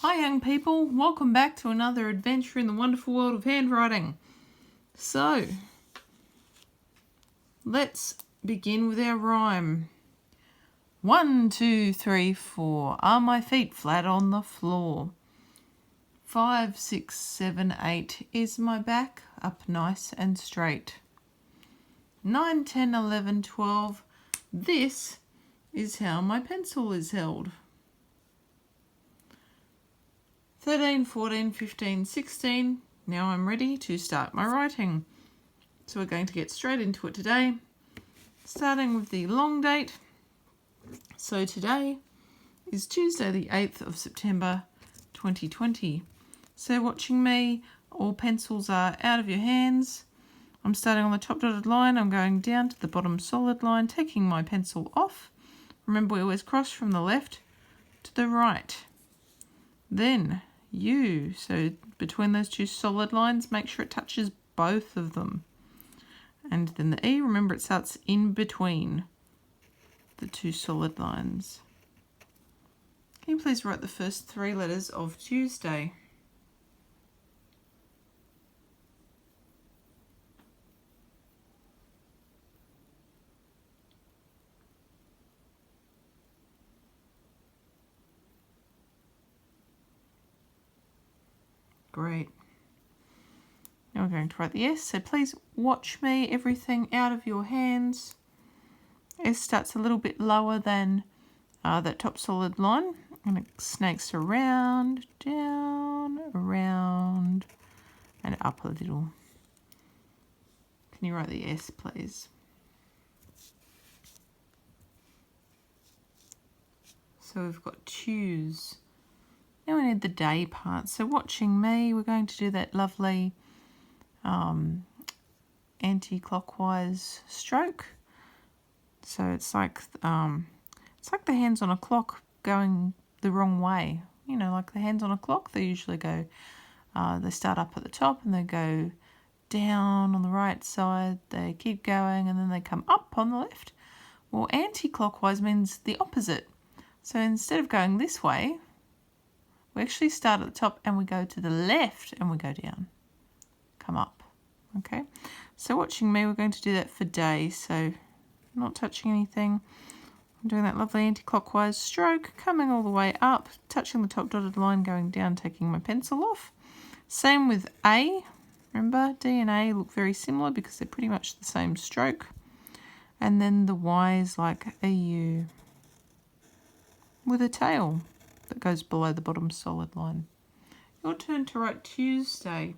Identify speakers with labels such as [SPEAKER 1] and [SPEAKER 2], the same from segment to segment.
[SPEAKER 1] Hi young people, welcome back to another adventure in the wonderful world of handwriting. So, let's begin with our rhyme. 1, 2, 3, 4, are my feet flat on the floor? 5, 6, 7, 8, is my back up nice and straight? 9, 10, 11, 12, this is how my pencil is held. 13, 14, 15, 16, now I'm ready to start my writing. So we're going to get straight into it today, starting with the long date. So today is Tuesday the 8th of September 2020. So watching me, all pencils are out of your hands. I'm starting on the top dotted line, I'm going down to the bottom solid line, taking my pencil off. Remember, we always cross from the left to the right. Then U, so between those two solid lines, make sure it touches both of them. And then the E, remember it starts in between the two solid lines. Can you please write the first 3 letters of Tuesday? Great. Now we're going to write the S, so please watch me, everything out of your hands. S starts a little bit lower than that top solid line, and it snakes around, down, around, and up a little. Can you write the S, please? So we've got choose. Now we need the day part. So watching me, we're going to do that lovely anti-clockwise stroke. So it's like the hands on a clock going the wrong way. You know, like the hands on a clock, they usually go, they start up at the top and they go down on the right side, they keep going and then they come up on the left. Well, anti-clockwise means the opposite. So instead of going this way, we actually start at the top and we go to the left and we go down, come up, okay? So watching me, we're going to do that for day. So not touching anything. I'm doing that lovely anti-clockwise stroke, coming all the way up, touching the top dotted line, going down, taking my pencil off. Same with A. Remember, D and A look very similar because they're pretty much the same stroke. And then the Y is like a U with a tail that goes below the bottom solid line. Your turn to write Tuesday.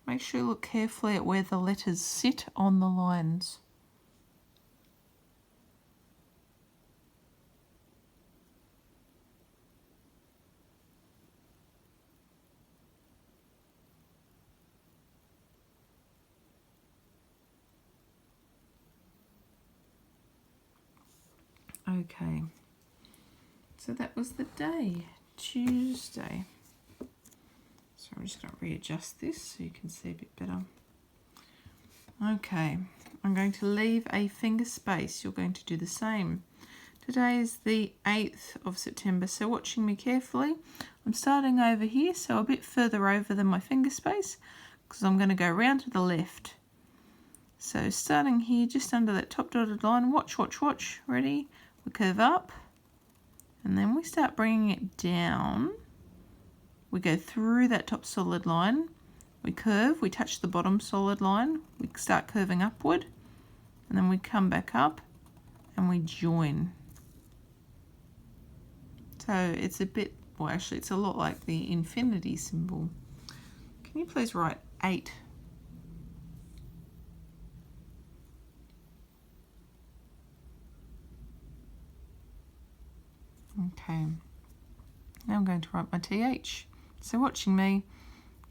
[SPEAKER 1] Make sure you look carefully at where the letters sit on the lines. Okay, so that was the day, Tuesday. So I'm just going to readjust this so you can see a bit better. Okay, I'm going to leave a finger space. You're going to do the same. Today is the 8th of September, so watching me carefully. I'm starting over here, so a bit further over than my finger space, because I'm going to go round to the left. So starting here, just under that top dotted line, watch, watch, watch, ready? We curve up, and then we start bringing it down. We go through that top solid line, we curve, we touch the bottom solid line, we start curving upward, and then we come back up and we join. So it's a bit, well actually it's a lot like the infinity symbol. Can you please write 8? Okay, now I'm going to write my TH. So watching me,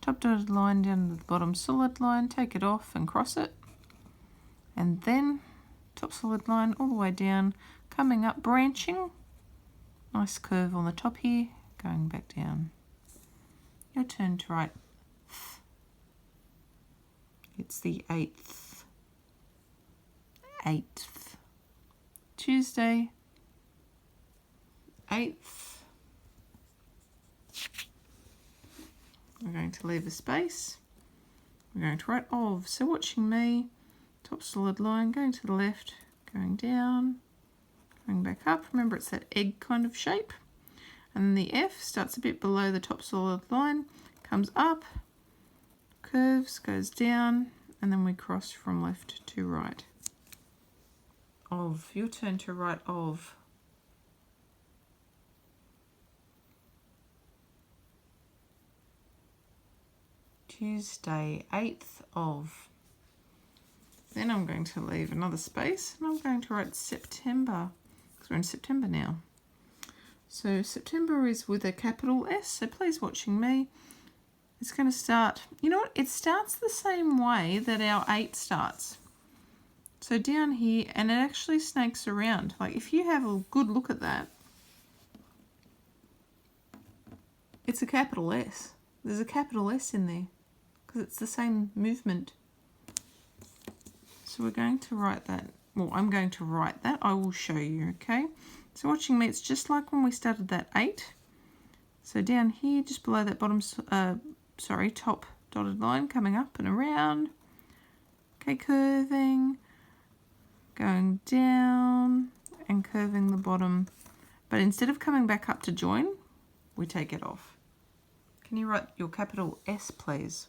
[SPEAKER 1] top dotted line down to the bottom solid line, take it off and cross it. And then top solid line all the way down, coming up, branching. Nice curve on the top here, going back down. Your turn to write th. It's the 8th. 8th. Tuesday, 8th. we're going to leave a space. We're going to write of. So watching me, top solid line, going to the left, going down, going back up. Remember, it's that egg kind of shape. And then the F starts a bit below the top solid line, comes up, curves, goes down, and then we cross from left to right. Of. Your turn to write of. Tuesday, 8th of. Then I'm going to leave another space and I'm going to write September, because we're in September now. So September is with a capital S, so please watching me. It's going to start, you know what, it starts the same way that our 8 starts. So down here, and it actually snakes around. Like if you have a good look at that, it's a capital S. There's a capital S in there because it's the same movement. So we're going to write that. Well, I'm going to write that. I will show you, okay? So watching me, it's just like when we started that 8. So down here, just below that bottom, top dotted line, coming up and around. Okay, curving, going down and curving the bottom. But instead of coming back up to join, we take it off. Can you write your capital S, please?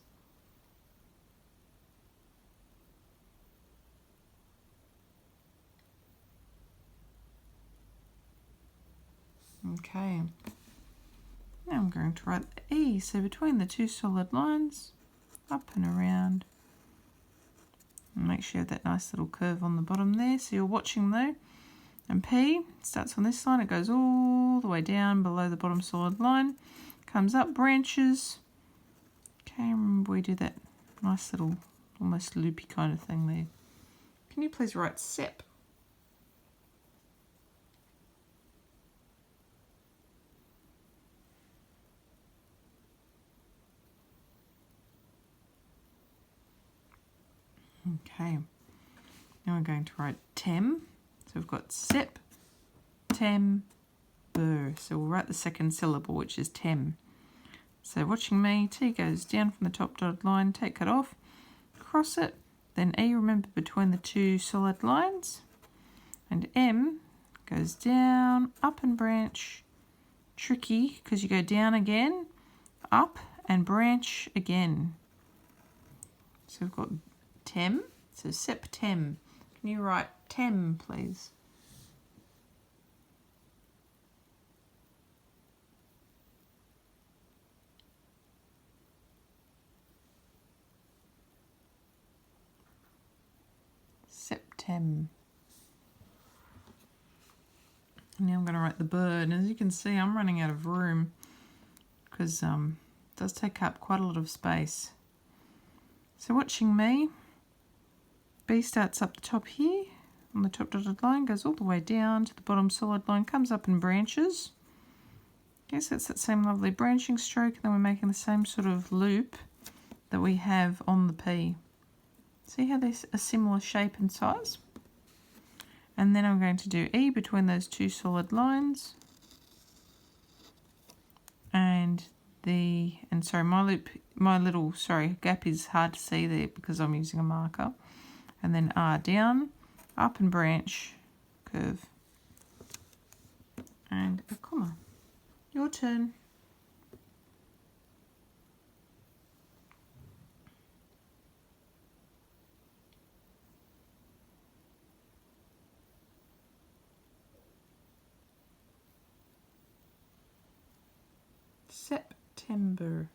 [SPEAKER 1] Okay. Now I'm going to write the E. So between the 2 solid lines, up and around. And make sure you have that nice little curve on the bottom there. So you're watching though. And P starts on this line. It goes all the way down below the bottom solid line. Comes up, branches. Okay, remember we do that nice little almost loopy kind of thing there. Can you please write Sep? Okay, now we're going to write Tem. So we've got Sep, Tem, Bur. So we'll write the second syllable, which is Tem. So watching me, T goes down from the top dotted line, take it off, cross it, then E, remember between the 2 solid lines, and M goes down, up and branch, tricky because you go down again, up and branch again. So we've got Tem, so Septem. Can you write Tem, please? Septem. Now I'm going to write the bird, and as you can see I'm running out of room because it does take up quite a lot of space. So watching me, B starts up the top here on the top dotted line, goes all the way down to the bottom solid line, comes up and branches. Okay, so it's that same lovely branching stroke, and then we're making the same sort of loop that we have on the P. See how they're a similar shape and size? And then I'm going to do E between those 2 solid lines. And sorry, my little gap is hard to see there because I'm using a marker. And then R down, up and branch, curve. And a comma. Your turn. September.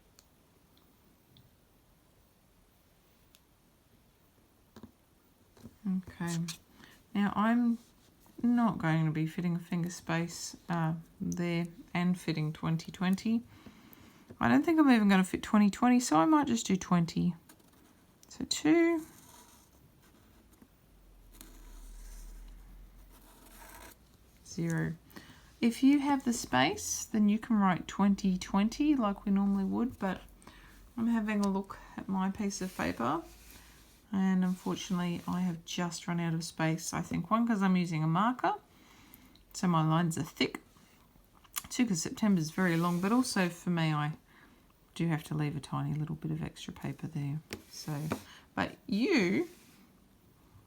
[SPEAKER 1] Okay, now I'm not going to be fitting a finger space there and fitting 2020. I don't think I'm even going to fit 2020, so I might just do 20. So 2, 0. If you have the space, then you can write 2020 like we normally would, but I'm having a look at my piece of paper and unfortunately I have just run out of space. I think 1, because I'm using a marker, so my lines are thick. 2, because September is very long, but also for me, I do have to leave a tiny little bit of extra paper there. So, but you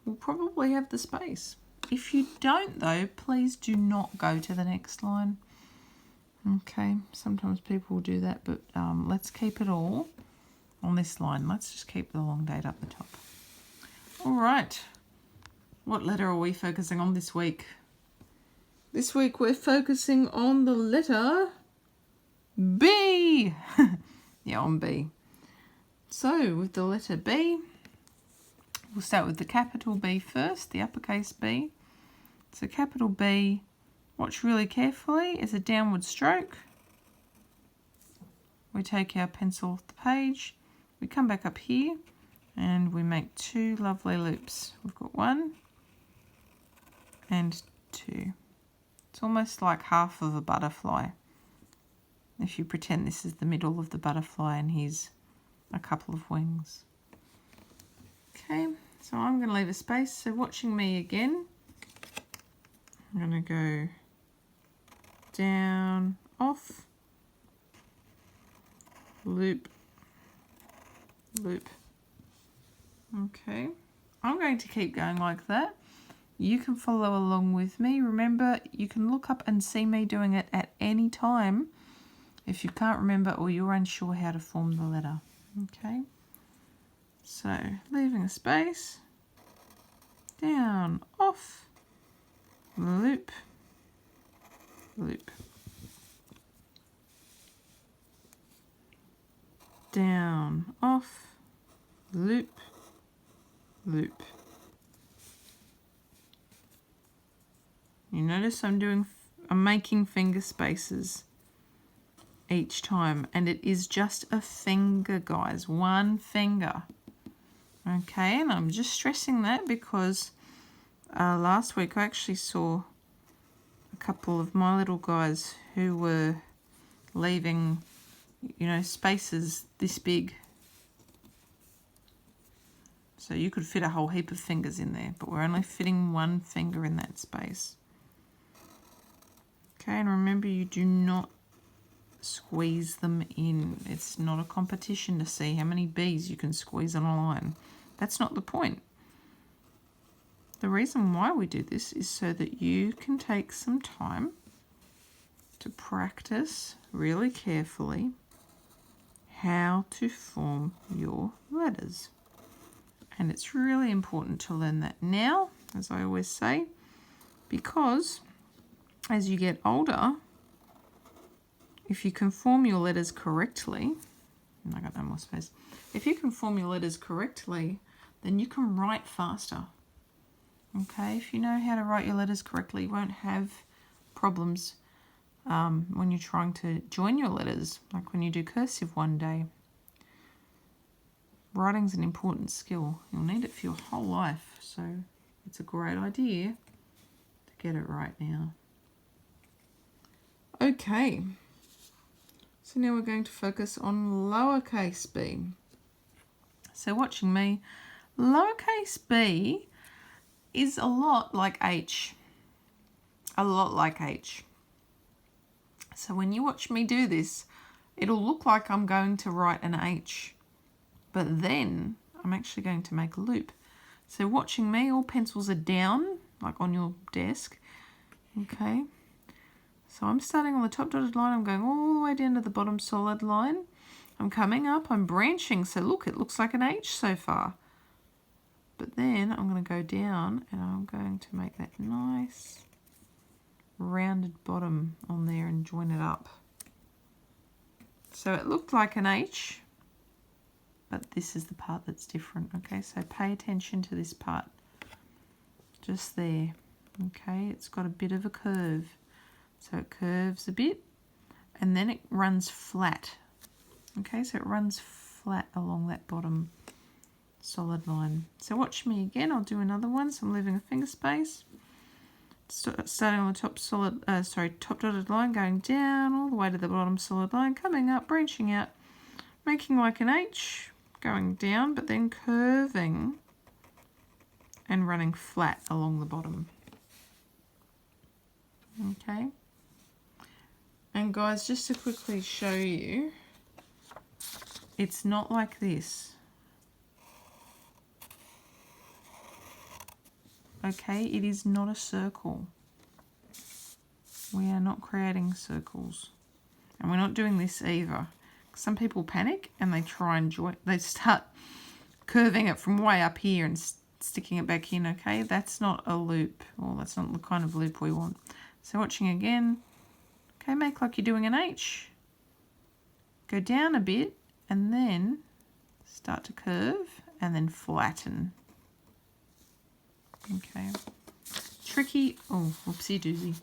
[SPEAKER 1] will probably have the space. If you don't though, please do not go to the next line. Okay, sometimes people will do that, but let's keep it all on this line. Let's just keep the long date up the top. All right, what letter are we focusing on this week? This week we're focusing on the letter B. Yeah, on B. So with the letter B, we'll start with the capital B first, the uppercase B. So capital B, watch really carefully, is a downward stroke. We take our pencil off the page, we come back up here and we make 2 lovely loops. We've got 1 and 2. It's almost like half of a butterfly. If you pretend this is the middle of the butterfly and here's a couple of wings. Okay, so I'm going to leave a space. So watching me again, I'm going to go down, off, loop, loop. Okay, I'm going to keep going like that. You can follow along with me. Remember, you can look up and see me doing it at any time if you can't remember or you're unsure how to form the letter. Okay, so leaving a space, down, off, loop, loop, down, off, loop, loop. You notice I'm making finger spaces each time, and it is just a finger, guys, 1 finger. Okay, and I'm just stressing that because last week I actually saw a couple of my little guys who were leaving, you know, spaces this big. So you could fit a whole heap of fingers in there, but we're only fitting 1 finger in that space. Okay, and remember, you do not squeeze them in. It's not a competition to see how many B's you can squeeze on a line. That's not the point. The reason why we do this is so that you can take some time to practice really carefully how to form your letters. And it's really important to learn that now, as I always say, because as you get older, if you can form your letters correctly, and I got no more space. If you can form your letters correctly, then you can write faster. Okay, if you know how to write your letters correctly, you won't have problems when you're trying to join your letters, like when you do cursive one day. Writing's an important skill. You'll need it for your whole life, so it's a great idea to get it right now. Okay, so now we're going to focus on lowercase b. So watching me, lowercase b is a lot like H. A lot like H. So when you watch me do this, it'll look like I'm going to write an H, but then I'm actually going to make a loop. So watching me, all pencils are down, like on your desk. Okay. So I'm starting on the top dotted line, I'm going all the way down to the bottom solid line. I'm coming up, I'm branching, so look, it looks like an H so far. But then I'm going to go down and I'm going to make that nice rounded bottom on there and join it up. So it looked like an H, but this is the part that's different. Okay, so pay attention to this part. Just there. Okay, it's got a bit of a curve. So it curves a bit and then it runs flat. Okay, so it runs flat along that bottom solid line. So watch me again, I'll do another one. So I'm leaving a finger space. Starting on the top top dotted line, going down all the way to the bottom solid line, coming up, branching out, making like an H, going down, but then curving and running flat along the bottom. Okay. And guys, just to quickly show you It's not like this. Okay, it is not a circle. We are not creating circles. And we're not doing this either. Some people panic and they try and join. They start curving it from way up here and sticking it back in, okay? That's not a loop, or that's not the kind of loop we want. So watching again, okay, make like you're doing an H. Go down a bit and then start to curve and then flatten. Okay. Tricky. Oh, whoopsie doozy.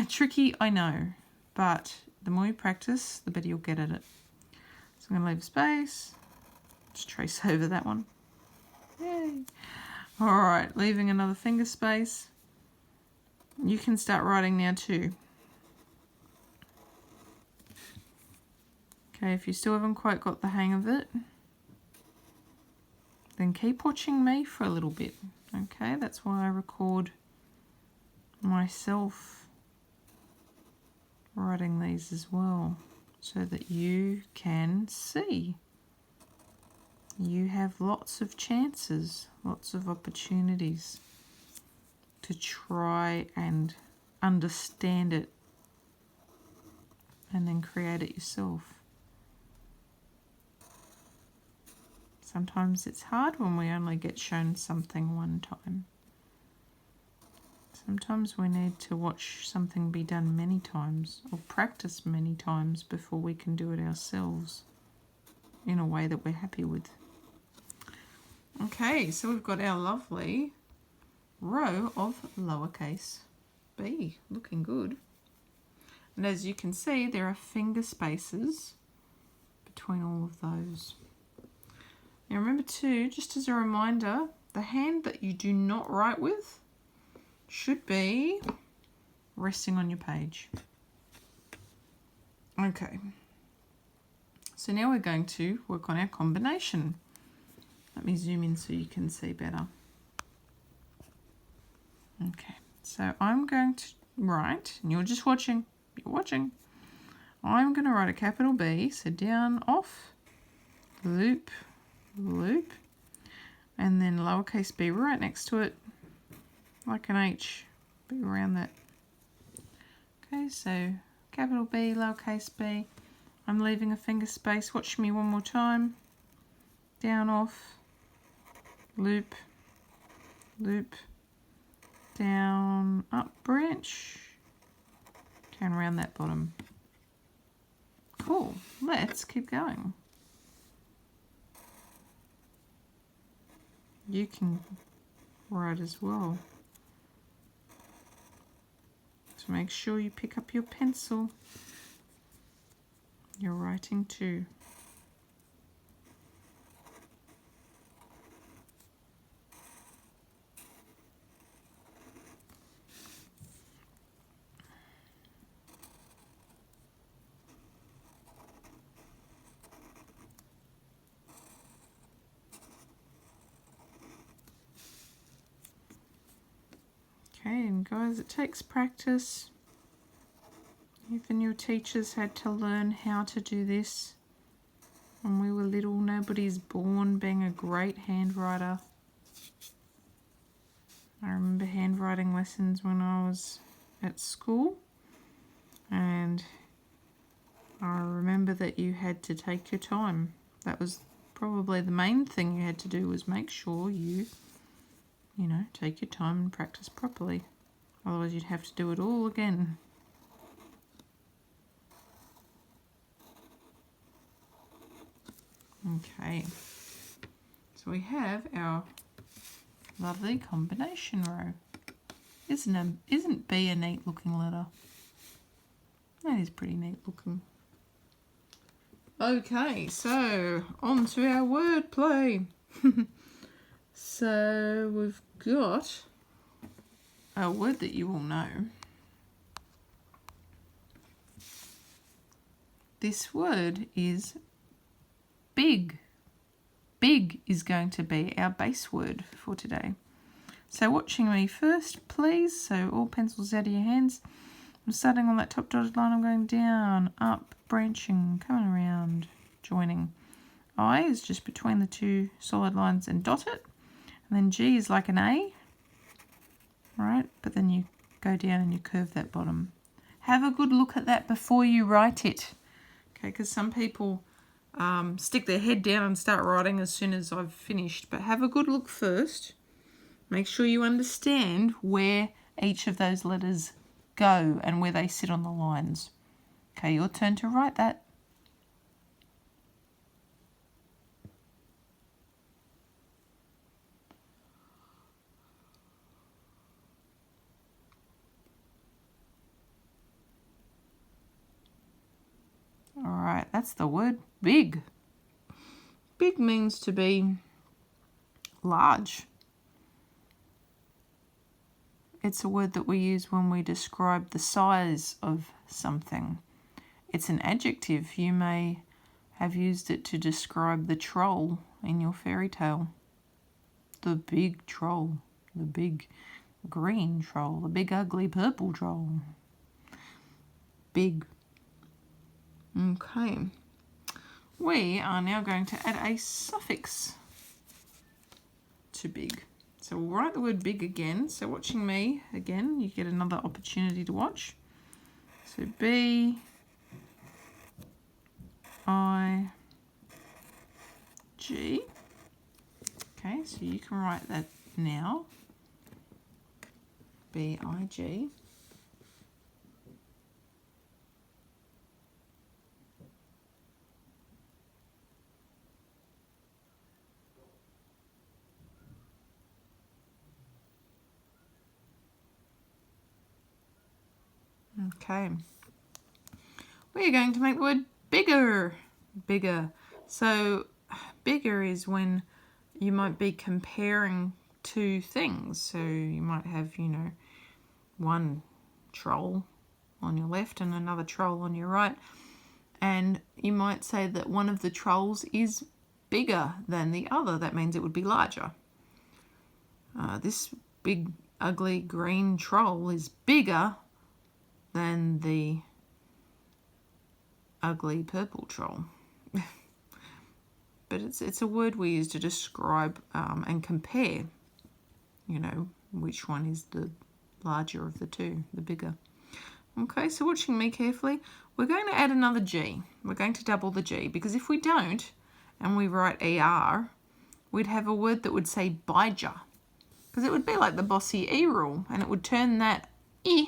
[SPEAKER 1] Tricky, I know, but the more you practice, the better you'll get at it. So I'm going to leave a space. Just trace over that one. Yay. All right, leaving another finger space. You can start writing now too. Okay, if you still haven't quite got the hang of it, then keep watching me for a little bit. Okay, that's why I record myself writing these as well, so that you can see. You have lots of chances, lots of opportunities to try and understand it and then create it yourself. Sometimes it's hard when we only get shown something one time. Sometimes we need to watch something be done many times or practice many times before we can do it ourselves in a way that we're happy with. Okay, so we've got our lovely row of lowercase b, looking good. And as you can see, there are finger spaces between all of those. Now remember too, just as a reminder, the hand that you do not write with should be resting on your page. Okay, so now we're going to work on our combination. Let me zoom in so you can see better. Okay, so I'm going to write, and you're just watching, I'm going to write a capital B, so down, off, loop, loop, and then lowercase b right next to it, like an H, be around that. Okay, so capital B, lowercase b. I'm leaving a finger space. Watch me one more time. Down, off, loop, loop, down, up, branch, and around that bottom. Cool. Let's keep going. You can write as well. So make sure you pick up your pencil. You're writing too. Okay, and guys, it takes practice. Even your teachers had to learn how to do this. When we were little, nobody's born being a great handwriter. I remember handwriting lessons when I was at school, and I remember that you had to take your time. That was probably the main thing you had to do, was make sure you take your time and practice properly. Otherwise you'd have to do it all again. Okay, so we have our lovely combination row. Isn't B a neat looking letter? That is pretty neat looking. Okay, so on to our word play. So we've got a word that you all know. This word is big. Big is going to be our base word for today. So watching me first, please. So all pencils out of your hands. I'm starting on that top dotted line, I'm going down, up, branching, coming around, joining. I is just between the two solid lines and dot it. And then G is like an A, right? But then you go down and you curve that bottom. Have a good look at that before you write it. Okay, because some people stick their head down and start writing as soon as I've finished. But have a good look first. Make sure you understand where each of those letters go and where they sit on the lines. Okay, your turn to write that. All right, that's the word big. Big means to be large. It's a word that we use when we describe the size of something. It's an adjective. You may have used it to describe the troll in your fairy tale. The big troll, the big green troll, the big ugly purple troll. Big. Okay. We are now going to add a suffix to big. So we'll write the word big again. So watching me again, you get another opportunity to watch. So B, I, G. Okay, so you can write that now. B, I, G. Okay. We're going to make the word bigger. Bigger. So bigger is when you might be comparing two things. So you might have, you know, one troll on your left and another troll on your right. And you might say that one of the trolls is bigger than the other. That means it would be larger. This big, ugly green troll is bigger than the ugly purple troll. But it's a word we use to describe and compare, you know, which one is the larger of the two, the bigger. Okay, so watching me carefully, we're going to add another G. We're going to double the G, because if we don't, and we write ER, we'd have a word that would say bijah, because it would be like the bossy E rule, and it would turn that E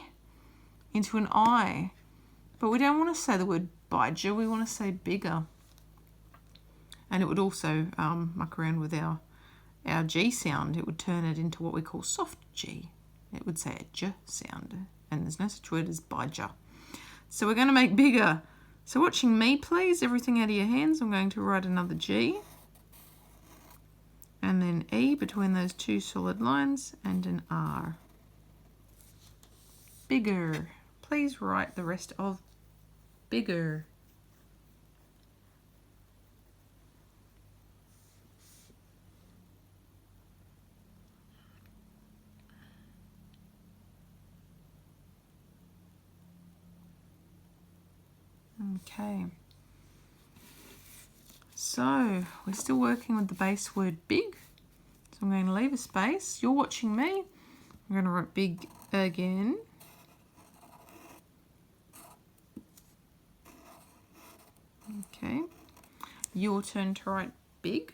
[SPEAKER 1] into an I. But we don't want to say the word bijah, we want to say bigger. And it would also muck around with our G sound. It would turn it into what we call soft G. It would say a J sound, and there's no such word as bijah. So we're going to make bigger. So watching me, please, everything out of your hands. I'm going to write another G, and then E between those two solid lines, and an R. Bigger. Please write the rest of bigger. Okay. So we're still working with the base word big. So I'm going to leave a space. You're watching me. I'm going to write big again. Okay. Your turn to write big.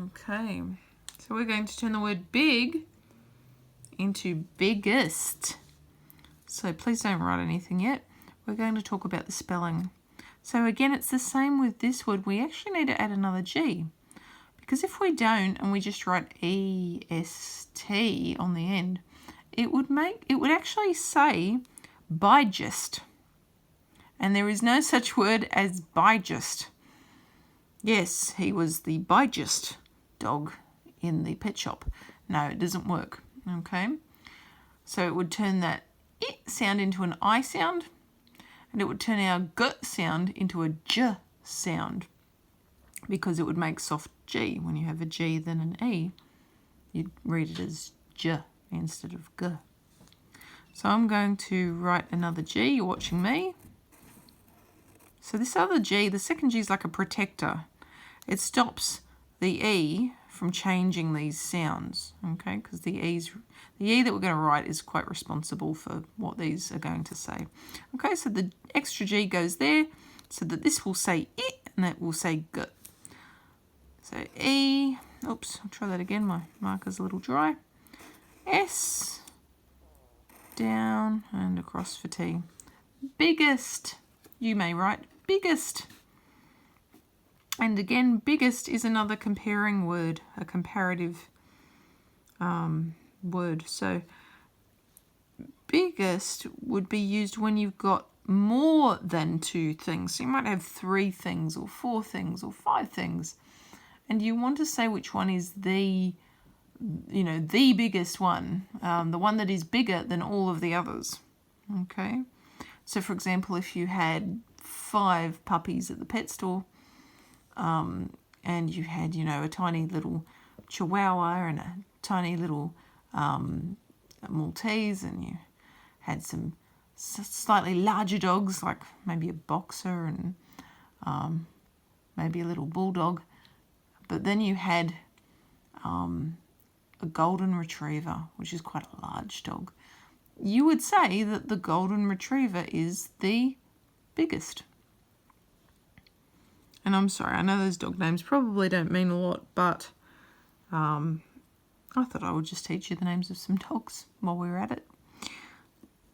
[SPEAKER 1] Okay, so we're going to turn the word big into biggest. So please don't write anything yet. We're going to talk about the spelling. So again, it's the same with this word. We actually need to add another G, because if we don't and we just write EST on the end, it would actually say bigest. And there is no such word as bigest. Yes, he was the bigest dog in the pet shop. No, it doesn't work. Okay, So it would turn that I sound into an I sound, and it would turn our G sound into a J sound, because it would make soft G. When you have a G then an E, you'd read it as J instead of G. So I'm going to write another G. You're watching me. So this other G, the second G, is like a protector. It stops the E from changing these sounds, okay? Because the E that we're going to write is quite responsible for what these are going to say. Okay, so the extra G goes there, so that this will say I and that will say G. So E, oops, I'll try that again. My marker's a little dry. S, down and across for T. Biggest, you may write biggest. And again, biggest is another comparing word, a comparative word. So biggest would be used when you've got more than two things. So you might have 3 things or 4 things or 5 things, and you want to say which one is the biggest one, the one that is bigger than all of the others. Okay, so for example, if you had 5 puppies at the pet store, and you had, a tiny little Chihuahua and a tiny little Maltese, and you had some slightly larger dogs, like maybe a boxer and maybe a little bulldog, but then you had a golden retriever, which is quite a large dog. You would say that the golden retriever is the biggest. And I'm sorry, I know those dog names probably don't mean a lot, but I thought I would just teach you the names of some dogs while we were at it.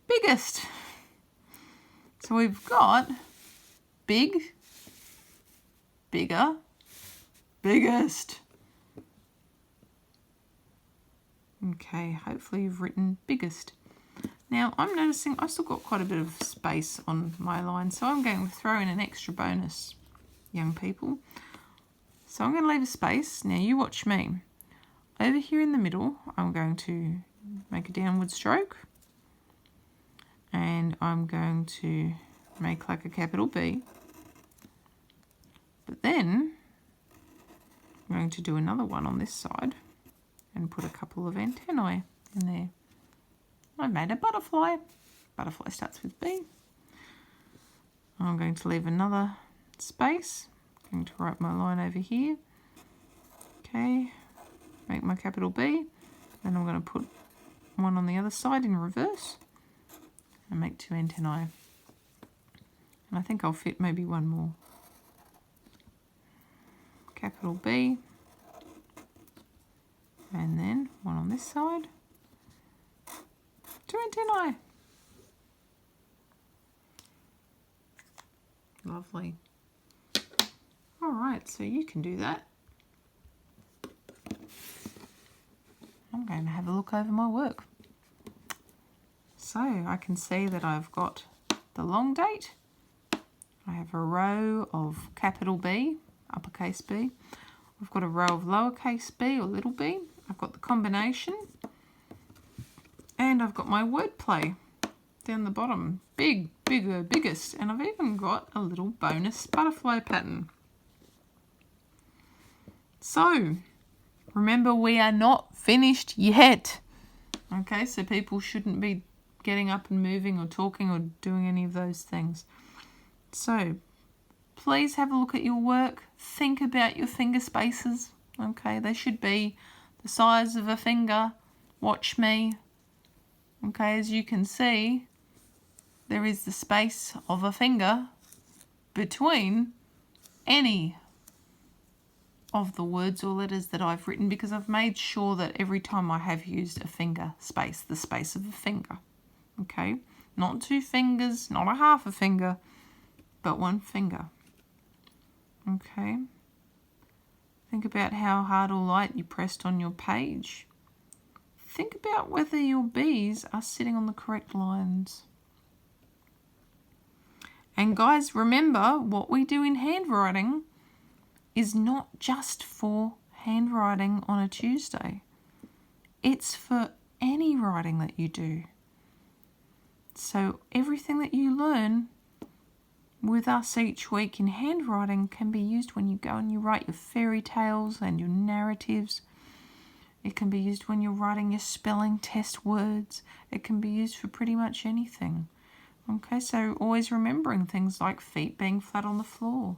[SPEAKER 1] Biggest. So we've got big, bigger, biggest. Okay, hopefully you've written biggest. Now I'm noticing I've still got quite a bit of space on my line, so I'm going to throw in an extra bonus, young people. So I'm going to leave a space. Now you watch me. Over here in the middle, I'm going to make a downward stroke, and I'm going to make like a capital B. But then I'm going to do another one on this side and put a couple of antennae in there. I've made a butterfly. Butterfly starts with B. I'm going to leave another space. I'm going to write my line over here. Okay, make my capital B. Then I'm going to put one on the other side in reverse and make 2 antennae. And I think I'll fit maybe one more. Capital B. And then one on this side. 2 antennae. Lovely. All right, so you can do that. I'm going to have a look over my work. So I can see that I've got the long date. I have a row of capital B, uppercase B. I've got a row of lowercase b or little b. I've got the combination. And I've got my wordplay down the bottom. Big, bigger, biggest. And I've even got a little bonus butterfly pattern. So, remember, we are not finished yet. Okay, so people shouldn't be getting up and moving or talking or doing any of those things. So, please have a look at your work. Think about your finger spaces. Okay, they should be the size of a finger. Watch me. Okay, as you can see, there is the space of a finger between any of the words or letters that I've written, because I've made sure that every time I have used a finger space, the space of a finger. Okay, not 2 fingers, not a half a finger, but 1 finger. Okay, think about how hard or light you pressed on your page. Think about whether your B's are sitting on the correct lines. And guys, remember, what we do in handwriting is not just for handwriting on a Tuesday. It's for any writing that you do. So everything that you learn with us each week in handwriting can be used when you go and you write your fairy tales and your narratives. It can be used when you're writing your spelling test words. It can be used for pretty much anything. Okay, so always remembering things like feet being flat on the floor,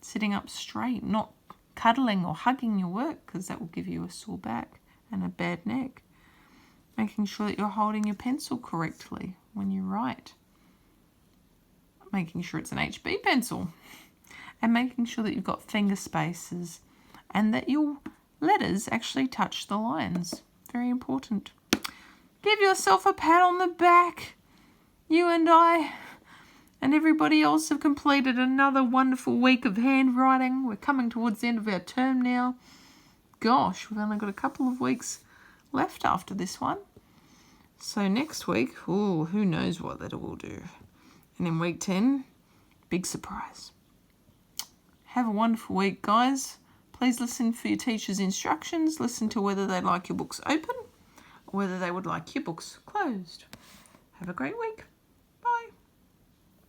[SPEAKER 1] sitting up straight, not cuddling or hugging your work because that will give you a sore back and a bad neck. Making sure that you're holding your pencil correctly when you write. Making sure it's an HB pencil. And making sure that you've got finger spaces and that your letters actually touch the lines. Very important. Give yourself a pat on the back. You and I and everybody else have completed another wonderful week of handwriting. We're coming towards the end of our term now. Gosh, we've only got a couple of weeks left after this one. So next week, who knows what letter we'll do. And in week 10, big surprise. Have a wonderful week, guys. Please listen for your teacher's instructions. Listen to whether they like your books open or whether they would like your books closed. Have a great week.